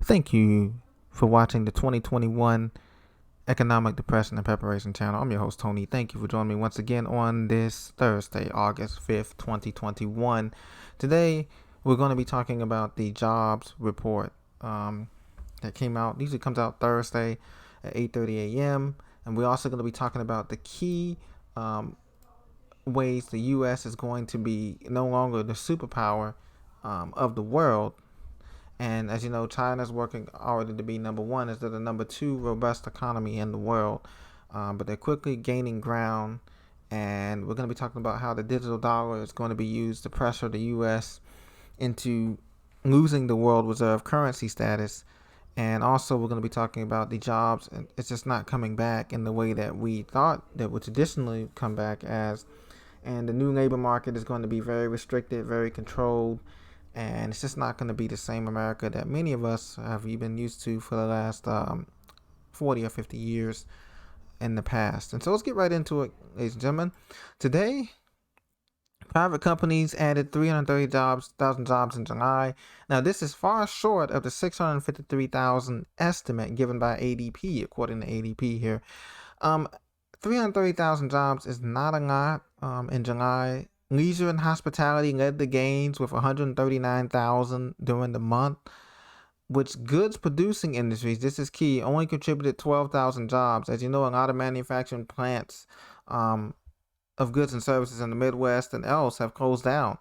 Thank you for watching the 2021 Economic Depression and Preparation channel. I'm your host, Tony. Thank you for joining me once again on this Thursday, August 5th, 2021. Today, we're going to be talking about the jobs report that came out. Usually comes out Thursday at 8:30 a.m. And we're also going to be talking about the key ways the U.S. is going to be no longer the superpower of the world. And as you know, China's working already to be number one instead of the number two robust economy in the world. But they're quickly gaining ground. And we're going to be talking about how the digital dollar is going to be used to pressure the U.S. into losing the world reserve currency status. And also, we're going to be talking about the jobs. And it's just not coming back in the way that we thought that would traditionally come back as. And the new labor market is going to be very restricted, very controlled. And it's just not going to be the same America that many of us have been used to for the last 40 or 50 years in the past. And so let's get right into it, ladies and gentlemen. Today, private companies added 330,000 jobs in July. Now, this is far short of the 653,000 estimate given by ADP, according to ADP here. 330,000 jobs is not a lot in July. Leisure and hospitality led the gains with 139,000 during the month, which goods producing industries, this is key, only contributed 12,000 jobs. As you know, a lot of manufacturing plants of goods and services in the Midwest and else have closed down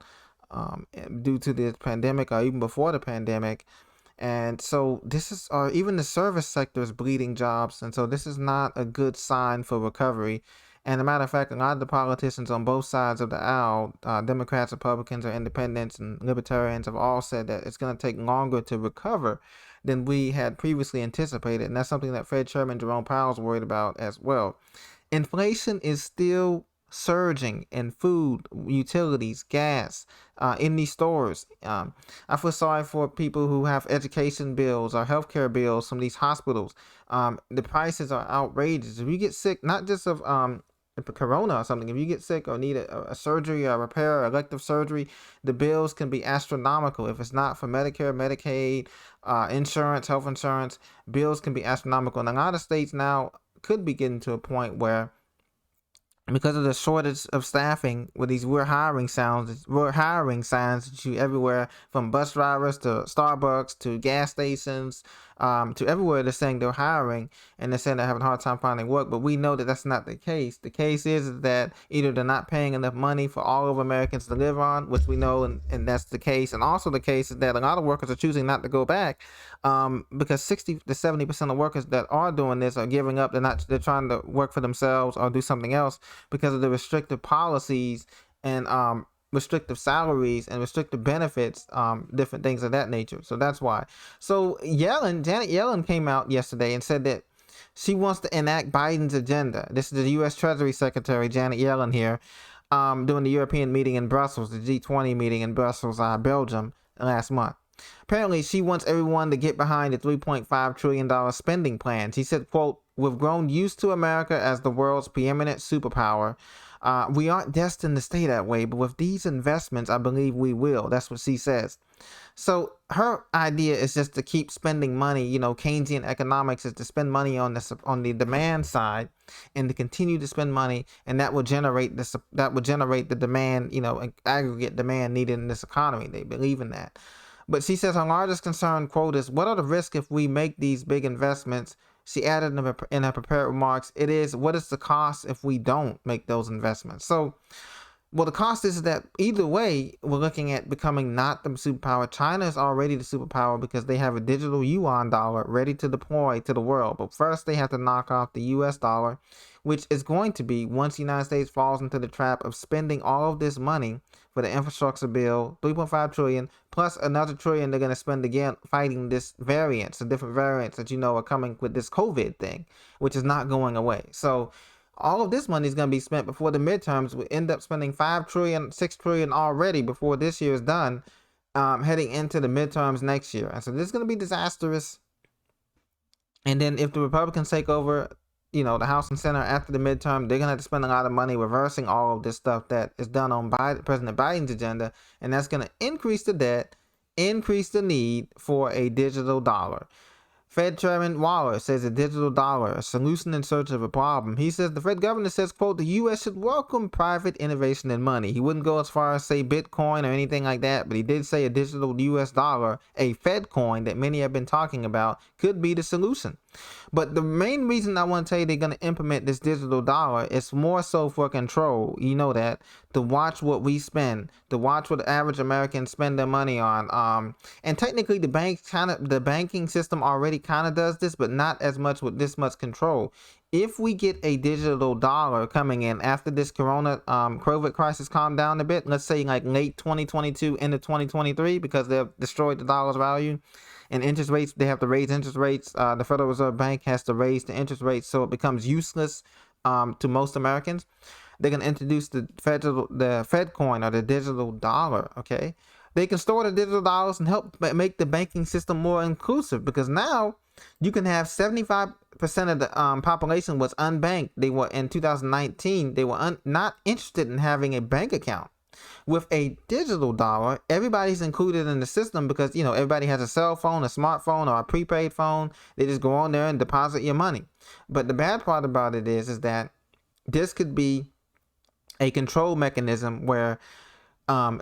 due to the pandemic or even before the pandemic. And so this is, or even the service sector is bleeding jobs. And so this is not a good sign for recovery. And as a matter of fact, a lot of the politicians on both sides of the aisle, Democrats, Republicans, or independents and libertarians have all said that it's going to take longer to recover than we had previously anticipated. And that's something that Fed Chairman Jerome Powell is worried about as well. Inflation is still surging in food, utilities, gas, in these stores. I feel sorry for people who have education bills or healthcare bills from these hospitals. The prices are outrageous. If you get sick, not just of corona or something, if you get sick or need a surgery or a repair or elective surgery, the bills can be astronomical. If it's not for Medicare, Medicaid, insurance, health insurance, bills can be astronomical. And a lot of states now could be getting to a point where, because of the shortage of staffing, with these we're hiring signs that you everywhere, from bus drivers to Starbucks to gas stations, to everywhere, they're saying they're hiring, and they're saying they're having a hard time finding work. But we know that that's not the case. The case is that either they're not paying enough money for all of Americans to live on, which we know, and that's the case. And also the case is that a lot of workers are choosing not to go back, because 60 to 70% of workers that are doing this are giving up. They're trying to work for themselves or do something else because of the restrictive policies and restrictive salaries and restrictive benefits, different things of that nature. So that's why. So Janet Yellen came out yesterday and said that she wants to enact Biden's agenda. This is the U.S. Treasury Secretary Janet Yellen here, during the European meeting in Brussels, the G20 meeting in Brussels, Belgium, last month. Apparently, she wants everyone to get behind the $3.5 trillion spending plan. She said, quote, "We've grown used to America as the world's preeminent superpower. We aren't destined to stay that way, but with these investments, I believe we will." That's what she says. So her idea is just to keep spending money. You know, Keynesian economics is to spend money on the demand side, and to continue to spend money, and that will generate the demand. You know, aggregate demand needed in this economy. They believe in that. But she says her largest concern, quote, is what are the risks if we make these big investments? She added in her prepared remarks, it is, what is the cost if we don't make those investments? So, well, the cost is that either way, we're looking at becoming not the superpower. China is already the superpower because they have a digital yuan dollar ready to deploy to the world. But first, they have to knock off the U.S. dollar, which is going to be, once the United States falls into the trap of spending all of this money for the infrastructure bill, $3.5 trillion, plus another trillion they're going to spend again fighting this variants, the different variants that you know are coming with this COVID thing, which is not going away. So all of this money is going to be spent before the midterms. We end up spending $5 trillion, $6 trillion already before this year is done, heading into the midterms next year. And so this is going to be disastrous. And then if the Republicans take over, you know, the House and Senate after the midterm, they're going to have to spend a lot of money reversing all of this stuff that is done on President Biden's agenda. And that's going to increase the debt increase the need for a digital dollar. Fed Chairman Waller says a digital dollar, a solution in search of a problem. He says the Fed governor says, quote, the U.S. should welcome private innovation and money. He wouldn't go as far as say Bitcoin or anything like that, but he did say a digital U.S. dollar, a Fed coin that many have been talking about, could be the solution. But the main reason I want to tell you they're going to implement this digital dollar is more so for control. You know that, to watch what we spend, to watch what the average Americans spend their money on. And technically the banking system already kind of does this, but not as much with this much control. If we get a digital dollar coming in after this COVID crisis calmed down a bit, let's say like late 2022 into 2023, because they've destroyed the dollar's value, and interest rates, they have to raise interest rates. The Federal Reserve Bank has to raise the interest rates so it becomes useless to most Americans. They're going to introduce the Fed coin, or the digital dollar, okay? They can store the digital dollars and help make the banking system more inclusive, because now you can have 75% of the population was unbanked. They were, in 2019, they were not interested in having a bank account. With a digital dollar, everybody's included in the system, because, you know, everybody has a cell phone, a smartphone, or a prepaid phone. They just go on there and deposit your money. But the bad part about it is that this could be a control mechanism where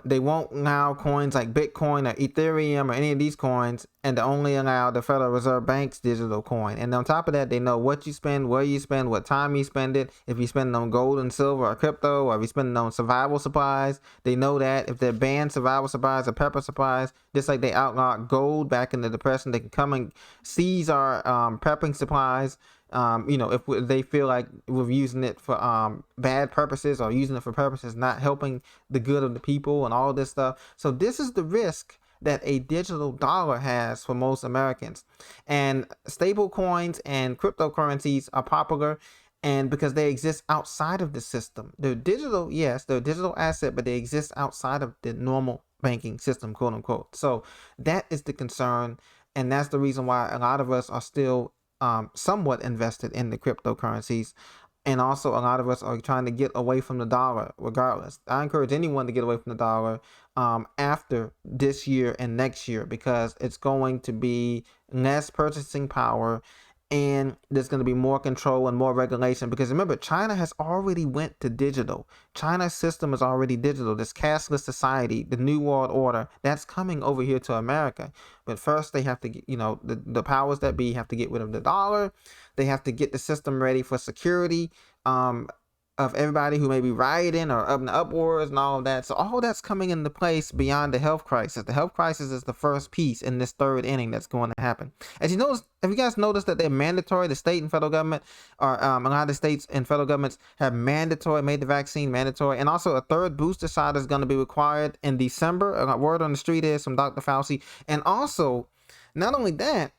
they won't allow coins like Bitcoin or Ethereum or any of these coins, and to only allow the Federal Reserve Bank's digital coin. And on top of that, they know what you spend, where you spend, what time you spend it. If you spend it on gold and silver or crypto, or if you spend it on survival supplies, they know that. If they're banned survival supplies or pepper supplies, just like they outlawed gold back in the Depression, they can come and seize our prepping supplies. You know, if they feel like we're using it for bad purposes, or using it for purposes not helping the good of the people and all this stuff. So this is the risk that a digital dollar has for most Americans. And stable coins and cryptocurrencies are popular, and because they exist outside of the system. They're digital, yes, they're a digital asset, but they exist outside of the normal banking system, quote unquote. So that is the concern, and that's the reason why a lot of us are still somewhat invested in the cryptocurrencies, and also a lot of us are trying to get away from the dollar regardless. I encourage anyone to get away from the dollar after this year and next year, because it's going to be less purchasing power, and there's going to be more control and more regulation. Because remember, China has already went to digital. China's system is already digital. This cashless society, the New World Order, that's coming over here to America. But first they have to get, you know, the powers that be have to get rid of the dollar. They have to get the system ready for security of everybody who may be rioting or up in the uproars and all of that. So all that's coming into place beyond the health crisis. The health crisis is the first piece in this third inning that's going to happen. As you notice, have you guys noticed that they're mandatory? The state and federal government, or a lot of the states and federal governments have made the vaccine mandatory. And also a third booster shot is going to be required in December. A word on the street is from Dr. Fauci. And also, not only that,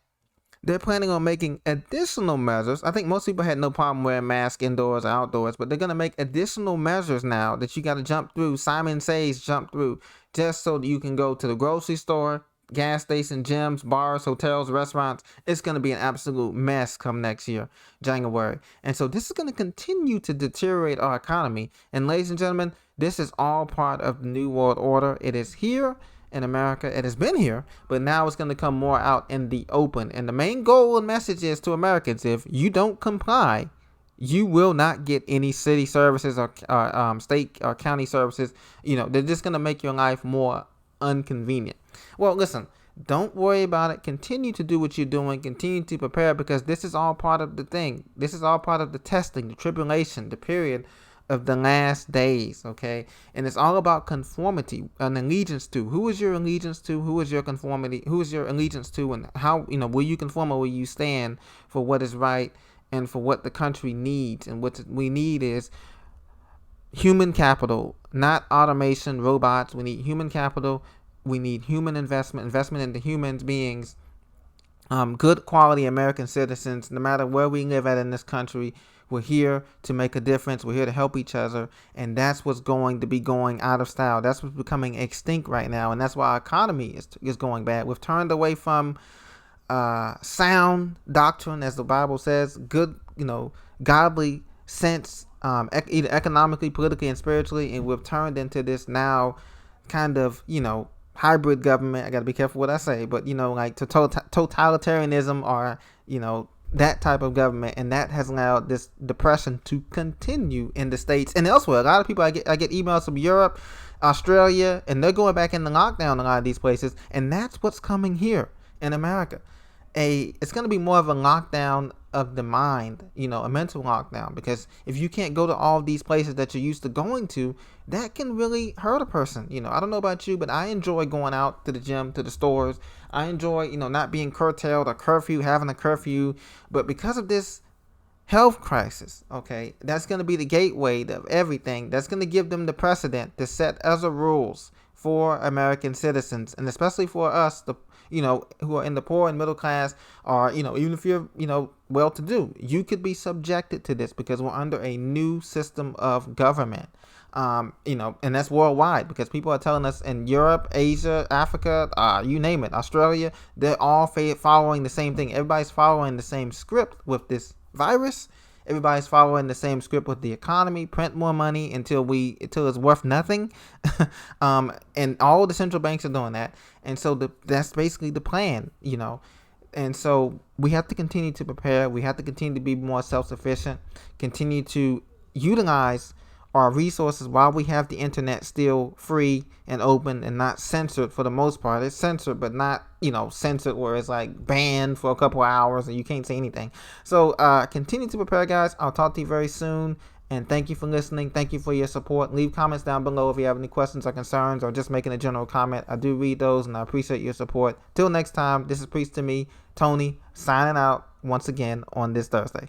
they're planning on making additional measures. I think most people had no problem wearing masks indoors or outdoors, but they're going to make additional measures now that you got to jump through. Simon Says jump through, just so that you can go to the grocery store, gas station, gyms, bars, hotels, restaurants. It's going to be an absolute mess come next year, January. And so this is going to continue to deteriorate our economy. And ladies and gentlemen, this is all part of the New World Order. It is here in America. It has been here, but now it's going to come more out in the open. And the main goal and message is to Americans: if you don't comply, you will not get any city services or state or county services. You know, they're just going to make your life more inconvenient. Well, listen, don't worry about it. Continue to do what you're doing. Continue to prepare, because this is all part of the thing. This is all part of the testing, the tribulation, the period of the last days, okay? And it's all about conformity and allegiance to. Who is your allegiance to? Who is your conformity? Who is your allegiance to? And how, you know, will you conform, or will you stand for what is right and for what the country needs? And what we need is human capital, not automation, robots. We need human capital. We need human investment into human beings, good quality American citizens, no matter where we live at in this country. We're here to make a difference. We're here to help each other. And that's what's going to be going out of style. That's what's becoming extinct right now. And that's why our economy is going bad. We've turned away from sound doctrine, as the Bible says, good, you know, godly sense, either economically, politically, and spiritually. And we've turned into this now kind of, you know, hybrid government. I got to be careful what I say, but like totalitarianism, or that type of government, and that has allowed this depression to continue in the States and elsewhere. A lot of people, I get emails from Europe, Australia, and they're going back into lockdown in a lot of these places, and that's what's coming here in America. It's going to be more of a lockdown of the mind, a mental lockdown, because if you can't go to all these places that you're used to going to, that can really hurt a person. I don't know about you, but I enjoy going out to the gym, to the stores. I enjoy, not being curtailed or having a curfew, but because of this health crisis, okay, that's going to be the gateway of everything. That's going to give them the precedent to set other rules for American citizens, and especially for us, who are in the poor and middle class, or even if you're well-to-do, you could be subjected to this because we're under a new system of government. And that's worldwide, because people are telling us in Europe, Asia, Africa, you name it, Australia, they're all following the same thing. Everybody's following the same script with this virus. Everybody's following the same script with the economy: print more money until it's worth nothing. And all the central banks are doing that. And so that's basically the plan, And so we have to continue to prepare. We have to continue to be more self-sufficient, continue to utilize our resources while we have the internet still free and open and not censored. For the most part, it's censored, but not censored where it's like banned for a couple of hours and you can't say anything. So continue to prepare, guys. I'll talk to you very soon, and thank you for listening. Thank you for your support. Leave comments down below if you have any questions or concerns, or just making a general comment. I do read those, and I appreciate your support. Till next time, this is Priest to Me, Tony, signing out once again on this Thursday.